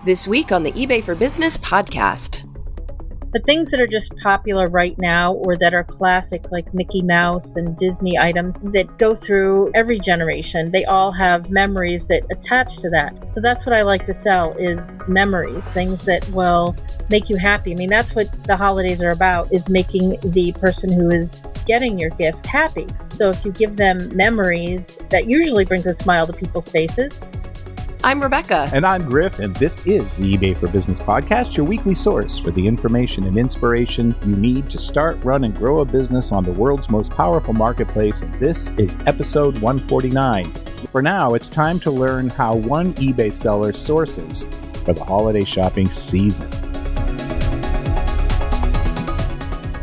This week on the eBay for Business podcast. The things that are just popular right now or that are classic, like Mickey Mouse and Disney items that go through every generation, they all have memories that attach to that. So that's what I like to sell is memories, things that will make you happy. I mean, that's what the holidays are about, is making the person who is getting your gift happy. So if you give them memories, that usually brings a smile to people's faces. I'm Rebecca. And I'm Griff, and this is the eBay for Business podcast, your weekly source for the information and inspiration you need to start, run, and grow a business on the world's most powerful marketplace. And this is episode 149. For now, it's time to learn how one eBay seller sources for the holiday shopping season.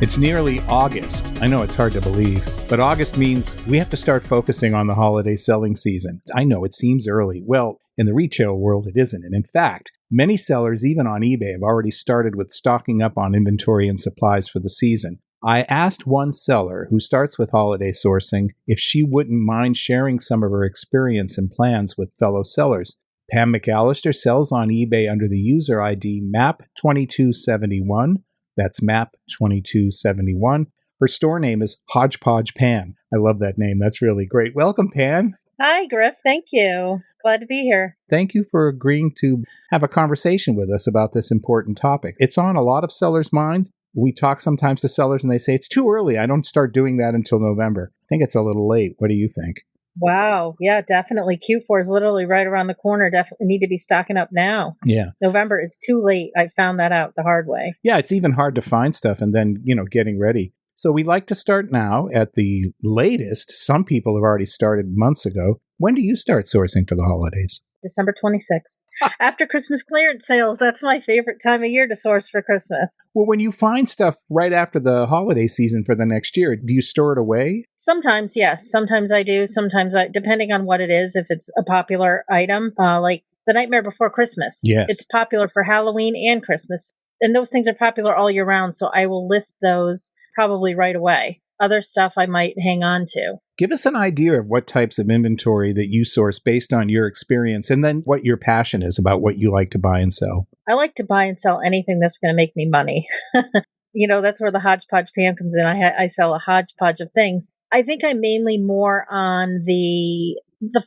It's nearly August. I know it's hard to believe, but August means we have to start focusing on the holiday selling season. I know it seems early. Well, in the retail world, it isn't. And in fact, many sellers, even on eBay, have already started with stocking up on inventory and supplies for the season. I asked one seller who starts with holiday sourcing if she wouldn't mind sharing some of her experience and plans with fellow sellers. Pam McAllister sells on eBay under the user ID MAP2271. That's MAP2271. Her store name is Hodge Podge Pam. I love that name. That's really great. Welcome, Pam. Hi, Griff. Thank you. Glad to be here. Thank you for agreeing to have a conversation with us about this important topic. It's on a lot of sellers' minds. We talk sometimes to sellers and they say, it's too early. I don't start doing that until November. I think it's a little late. What do you think? Wow. Yeah, definitely. Q4 is literally right around the corner. Definitely need to be stocking up now. Yeah. November is too late. I found that out the hard way. Yeah, it's even hard to find stuff and then, getting ready. So we like to start now at the latest. Some people have already started months ago. When do you start sourcing for the holidays? December 26th. After Christmas clearance sales, that's my favorite time of year to source for Christmas. Well, when you find stuff right after the holiday season for the next year, do you store it away? Sometimes, yes. Sometimes I do. Sometimes depending on what it is, if it's a popular item, like The Nightmare Before Christmas. Yes. It's popular for Halloween and Christmas. And those things are popular all year round, so I will list those probably right away. Other stuff I might hang on to. Give us an idea of what types of inventory that you source based on your experience and then what your passion is about what you like to buy and sell. I like to buy and sell anything that's going to make me money. That's where the Hodge Podge Pam comes in. I sell a hodgepodge of things. I think I'm mainly more on the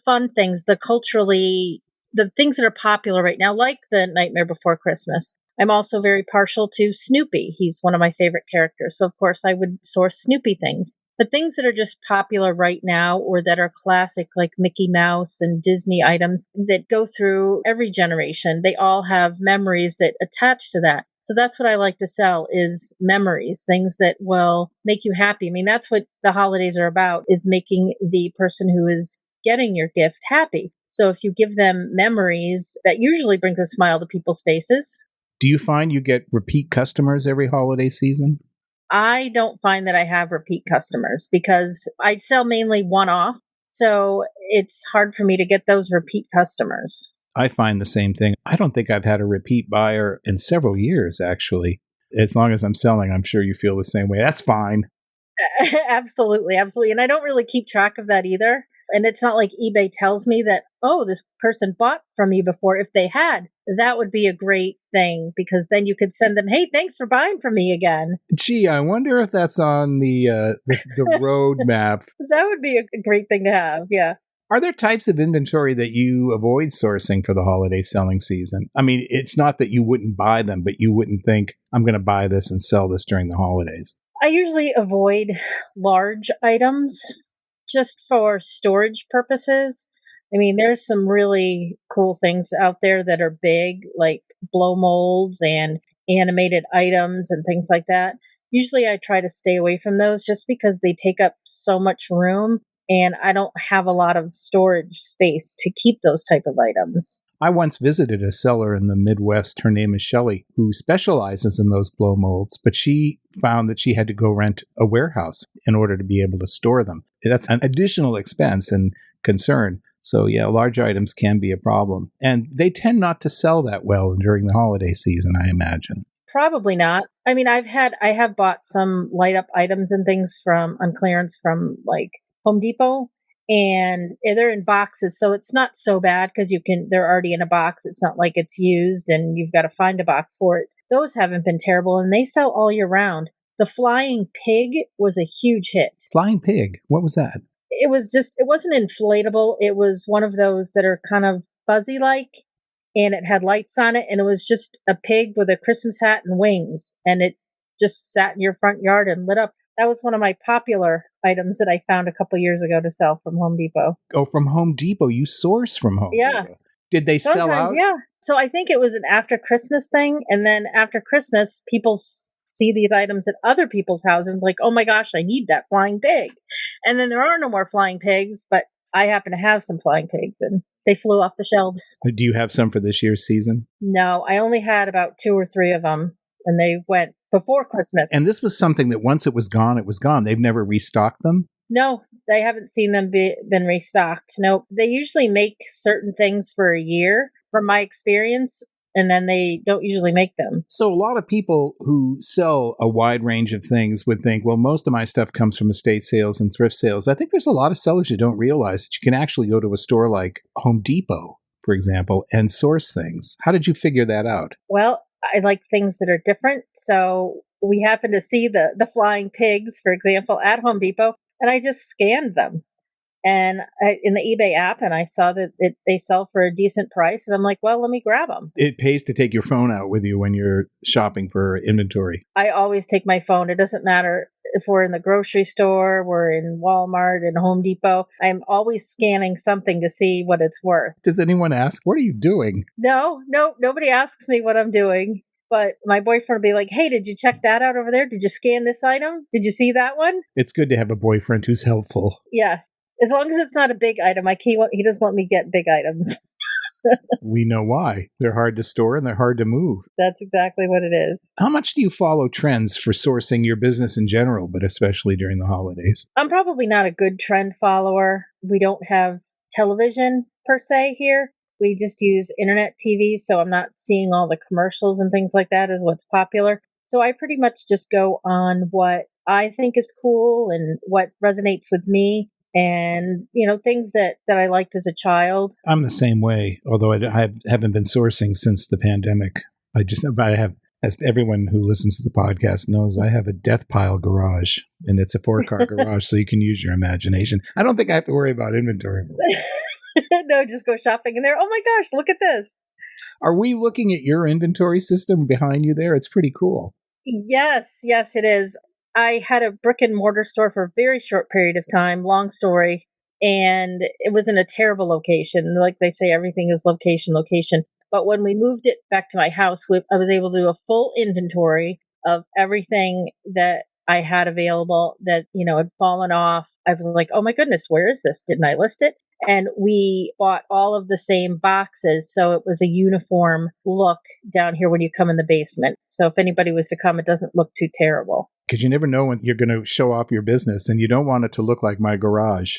fun things, the things that are popular right now, like The Nightmare Before Christmas. I'm also very partial to Snoopy. He's one of my favorite characters. So, of course, I would source Snoopy things. But things that are just popular right now or that are classic, like Mickey Mouse and Disney items that go through every generation, they all have memories that attach to that. So that's what I like to sell is memories, things that will make you happy. I mean, that's what the holidays are about, is making the person who is getting your gift happy. So if you give them memories, that usually brings a smile to people's faces. Do you find you get repeat customers every holiday season? I don't find that I have repeat customers because I sell mainly one-off. So it's hard for me to get those repeat customers. I find the same thing. I don't think I've had a repeat buyer in several years, actually. As long as I'm selling, I'm sure you feel the same way. That's fine. Absolutely, absolutely. And I don't really keep track of that either. And it's not like eBay tells me that, oh, this person bought from you before. If they had, that would be a great thing because then you could send them, hey, thanks for buying from me again. Gee, I wonder if that's on the roadmap. That would be a great thing to have, yeah. Are there types of inventory that you avoid sourcing for the holiday selling season? I mean, it's not that you wouldn't buy them, but you wouldn't think, I'm going to buy this and sell this during the holidays. I usually avoid large items just for storage purposes. I mean, there's some really cool things out there that are big, like blow molds and animated items and things like that. Usually I try to stay away from those just because they take up so much room and I don't have a lot of storage space to keep those type of items. I once visited a seller in the Midwest. Her name is Shelley, who specializes in those blow molds, but she found that she had to go rent a warehouse in order to be able to store them. That's an additional expense and concern. So yeah, large items can be a problem. And they tend not to sell that well during the holiday season, I imagine. Probably not. I mean, I have bought some light up items and things on clearance from like Home Depot. and they're in boxes, so it's not so bad because they're already in a box. It's not like it's used and you've got to find a box for it. Those haven't been terrible, and they sell all year round. The flying pig was a huge hit. Flying pig? What was that? It wasn't inflatable. It was one of those that are kind of fuzzy like, and it had lights on it, and it was just a pig with a Christmas hat and wings, and it just sat in your front yard and lit up. That was one of my popular items that I found a couple years ago to sell from Home Depot. Oh, from Home Depot. You source from Home Depot. Did they sell out? Yeah. So I think it was an after Christmas thing. And then after Christmas, people see these items at other people's houses like, oh my gosh, I need that flying pig. And then there are no more flying pigs, but I happen to have some flying pigs and they flew off the shelves. Do you have some for this year's season? No, I only had about 2 or 3 of them and they went before Christmas. And this was something that once it was gone, it was gone. They've never restocked them? No, they haven't seen them been restocked. No, they usually make certain things for a year, from my experience, and then they don't usually make them. So a lot of people who sell a wide range of things would think, well, most of my stuff comes from estate sales and thrift sales. I think there's a lot of sellers who don't realize that you can actually go to a store like Home Depot, for example, and source things. How did you figure that out? Well, I like things that are different. So we happened to see the flying pigs, for example, at Home Depot, and I just scanned them and in the eBay app, and I saw that they sell for a decent price. And I'm like, well, let me grab them. It pays to take your phone out with you when you're shopping for inventory. I always take my phone. It doesn't matter if we're in the grocery store, we're in Walmart, and Home Depot. I'm always scanning something to see what it's worth. Does anyone ask, what are you doing? No, nobody asks me what I'm doing. But my boyfriend will be like, hey, did you check that out over there? Did you scan this item? Did you see that one? It's good to have a boyfriend who's helpful. Yes. As long as it's not a big item. He doesn't let me get big items. We know why. They're hard to store and they're hard to move. That's exactly what it is. How much do you follow trends for sourcing your business in general, but especially during the holidays? I'm probably not a good trend follower. We don't have television per se here. We just use internet TV, so I'm not seeing all the commercials and things like that as what's popular. So I pretty much just go on what I think is cool and what resonates with me and, things that I liked as a child. I'm the same way, although I haven't been sourcing since the pandemic. I have, as everyone who listens to the podcast knows, I have a death pile garage, and it's a 4-car garage, so you can use your imagination. I don't think I have to worry about inventory. No, just go shopping in there. Oh my gosh, look at this. Are we looking at your inventory system behind you there? It's pretty cool. Yes, it is. I had a brick and mortar store for a very short period of time, long story, and it was in a terrible location. Like they say, everything is location. But when we moved it back to my house, I was able to do a full inventory of everything that I had available that, had fallen off. I was like, oh my goodness, where is this? Didn't I list it? And we bought all of the same boxes. So it was a uniform look down here when you come in the basement. So if anybody was to come, it doesn't look too terrible. Because you never know when you're going to show off your business, and you don't want it to look like my garage.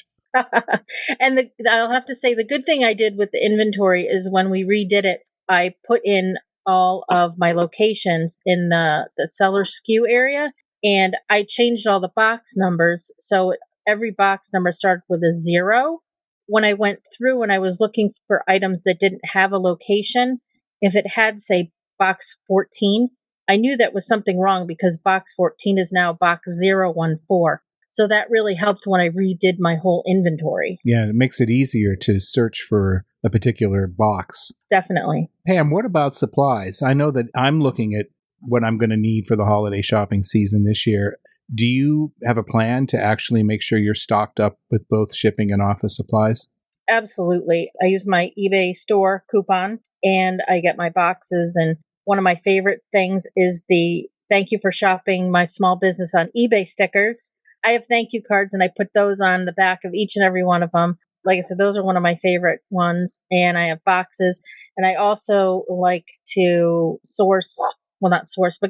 And I'll have to say, the good thing I did with the inventory is when we redid it, I put in all of my locations in the seller SKU area, and I changed all the box numbers. So every box number started with a 0. When I went through and I was looking for items that didn't have a location, if it had, say, box 14, I knew that was something wrong because box 14 is now box 014. So that really helped when I redid my whole inventory. Yeah, it makes it easier to search for a particular box. Definitely. Pam, what about supplies? I know that I'm looking at what I'm going to need for the holiday shopping season this year. Do you have a plan to actually make sure you're stocked up with both shipping and office supplies? Absolutely. I use my eBay store coupon and I get my boxes. And one of my favorite things is the thank you for shopping my small business on eBay stickers. I have thank you cards and I put those on the back of each and every one of them. Like I said, those are one of my favorite ones. And I have boxes. And I also like to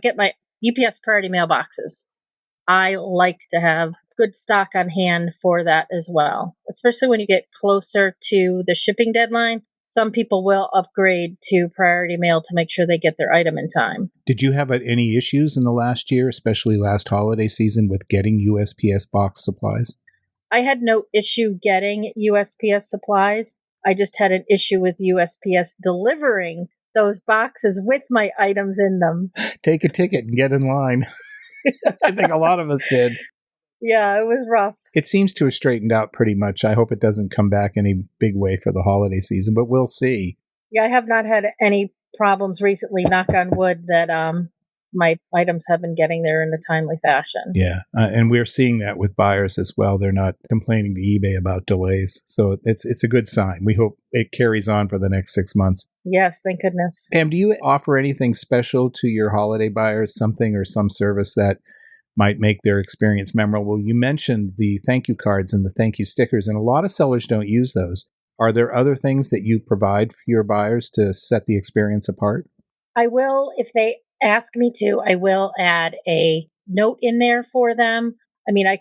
get my UPS priority mail boxes. I like to have good stock on hand for that as well, especially when you get closer to the shipping deadline. Some people will upgrade to priority mail to make sure they get their item in time. Did you have any issues in the last year, especially last holiday season, with getting USPS box supplies? I had no issue getting USPS supplies. I just had an issue with USPS delivering those boxes with my items in them. Take a ticket and get in line. I think a lot of us did. Yeah, it was rough. It seems to have straightened out pretty much. I hope it doesn't come back any big way for the holiday season, but we'll see. Yeah, I have not had any problems recently, knock on wood, that my items have been getting there in a timely fashion. Yeah, and we're seeing that with buyers as well. They're not complaining to eBay about delays. So it's a good sign. We hope it carries on for the next 6 months. Yes, thank goodness. Pam, do you offer anything special to your holiday buyers, something or some service that might make their experience memorable? You mentioned the thank you cards and the thank you stickers, and a lot of sellers don't use those. Are there other things that you provide for your buyers to set the experience apart? I will, if they ask me to, I will add a note in there for them. I mean, I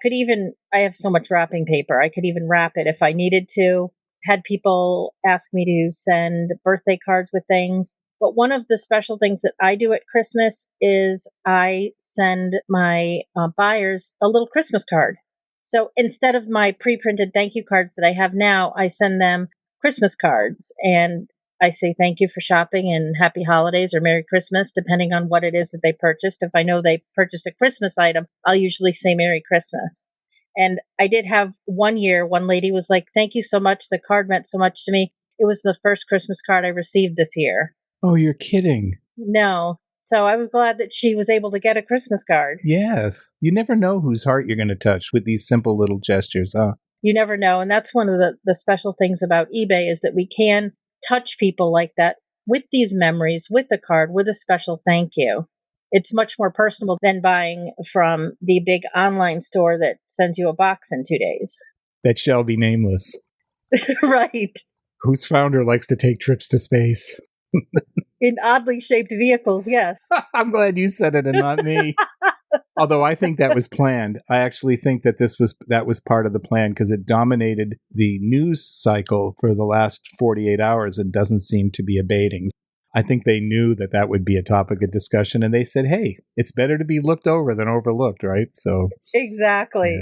have so much wrapping paper. I could even wrap it if I needed to. Had people ask me to send birthday cards with things. But one of the special things that I do at Christmas is I send my buyers a little Christmas card. So instead of my pre-printed thank you cards that I have now, I send them Christmas cards, and I say thank you for shopping and happy holidays or Merry Christmas, depending on what it is that they purchased. If I know they purchased a Christmas item, I'll usually say Merry Christmas. And I did have one year, one lady was like, thank you so much. The card meant so much to me. It was the first Christmas card I received this year. Oh, you're kidding. No. So I was glad that she was able to get a Christmas card. Yes. You never know whose heart you're going to touch with these simple little gestures, huh? You never know. And that's one of the special things about eBay is that we can touch people like that with these memories, with a card, with a special thank you. It's much more personal than buying from the big online store that sends you a box in 2 days. That shall be nameless. Right. Whose founder likes to take trips to space. In oddly shaped vehicles, yes. I'm glad you said it and not me. Although I think that was planned. I actually think that that was part of the plan because it dominated the news cycle for the last 48 hours and doesn't seem to be abating. I think they knew that would be a topic of discussion, and they said, hey, it's better to be looked over than overlooked, right? So Exactly.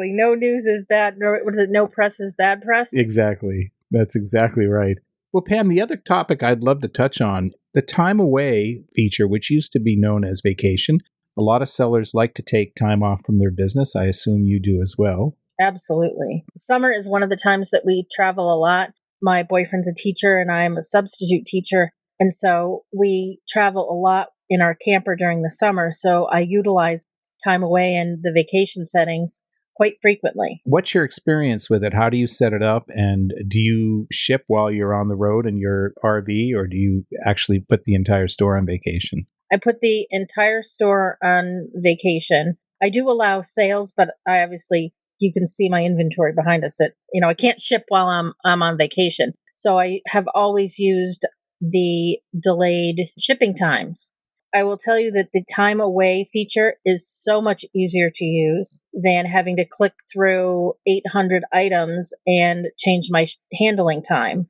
No news is bad. No press is bad press? Exactly. That's exactly right. Well, Pam, the other topic I'd love to touch on, the time away feature, which used to be known as vacation. A lot of sellers like to take time off from their business. I assume you do as well. Absolutely. Summer is one of the times that we travel a lot. My boyfriend's a teacher and I'm a substitute teacher. And so we travel a lot in our camper during the summer. So I utilize time away in the vacation settings quite frequently. What's your experience with it? How do you set it up? And do you ship while you're on the road in your RV, or do you actually put the entire store on vacation? I put the entire store on vacation. I do allow sales, but I obviously, you can see my inventory behind us. I can't ship while I'm on vacation. So I have always used the delayed shipping times. I will tell you that the time away feature is so much easier to use than having to click through 800 items and change my handling time.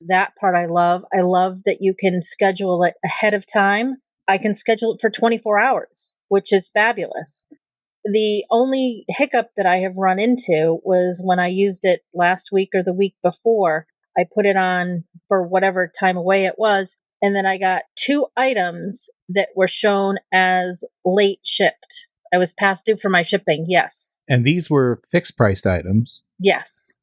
That part I love. I love that you can schedule it ahead of time. I can schedule it for 24 hours, which is fabulous. The only hiccup that I have run into was when I used it last week or the week before. I put it on for whatever time away it was, and then I got 2 items that were shown as late shipped. I was past due for my shipping, yes. And these were fixed priced items? Yes.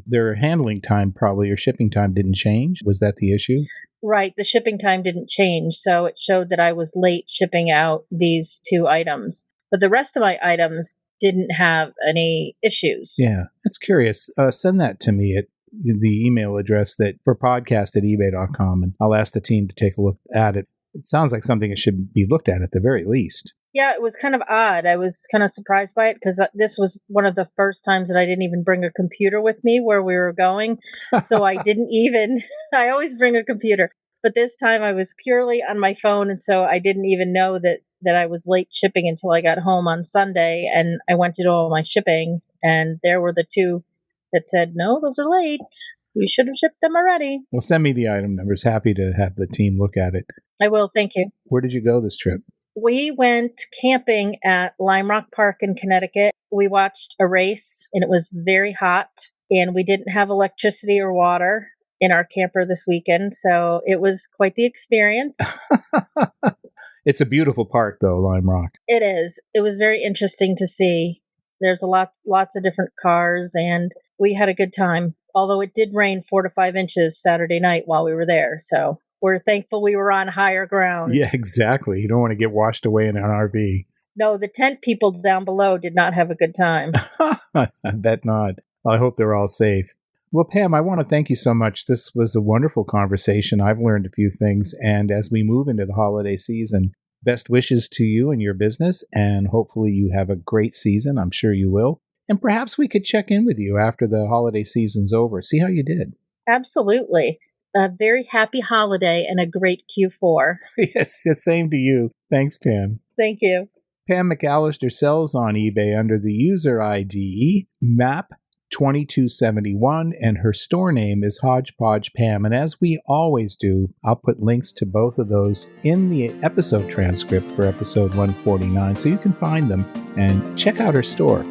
Their handling time probably, or shipping time didn't change? Was that the issue? Right. The shipping time didn't change, so it showed that I was late shipping out these 2 items. But the rest of my items didn't have any issues. Yeah, that's curious. Send that to me at the email address for podcast@ebay.com, and I'll ask the team to take a look at it. It sounds like something that should be looked at the very least. Yeah, it was kind of odd. I was kind of surprised by it because this was one of the first times that I didn't even bring a computer with me where we were going. So I always bring a computer, but this time I was purely on my phone. And so I didn't even know that I was late shipping until I got home on Sunday, and I went to do all my shipping, and there were the 2 that said, no, those are late. We should have shipped them already. Well, send me the item numbers. Happy to have the team look at it. I will. Thank you. Where did you go this trip? We went camping at Lime Rock Park in Connecticut. We watched a race, and it was very hot, and we didn't have electricity or water in our camper this weekend, so it was quite the experience. It's a beautiful park, though, Lime Rock. It is. It was very interesting to see. There's lots of different cars, and we had a good time, although it did rain 4 to 5 inches Saturday night while we were there, so we're thankful we were on higher ground. Yeah, exactly. You don't want to get washed away in an RV. No, the tent people down below did not have a good time. I bet not. I hope they're all safe. Well, Pam, I want to thank you so much. This was a wonderful conversation. I've learned a few things. And as we move into the holiday season, best wishes to you and your business. And hopefully you have a great season. I'm sure you will. And perhaps we could check in with you after the holiday season's over. See how you did. Absolutely. A very happy holiday and a great Q4. Yes, same to you. Thanks, Pam. Thank you. Pam McAllister sells on eBay under the user ID MAP2271, and her store name is Hodge Podge Pam. And as we always do, I'll put links to both of those in the episode transcript for episode 149, so you can find them and check out her store.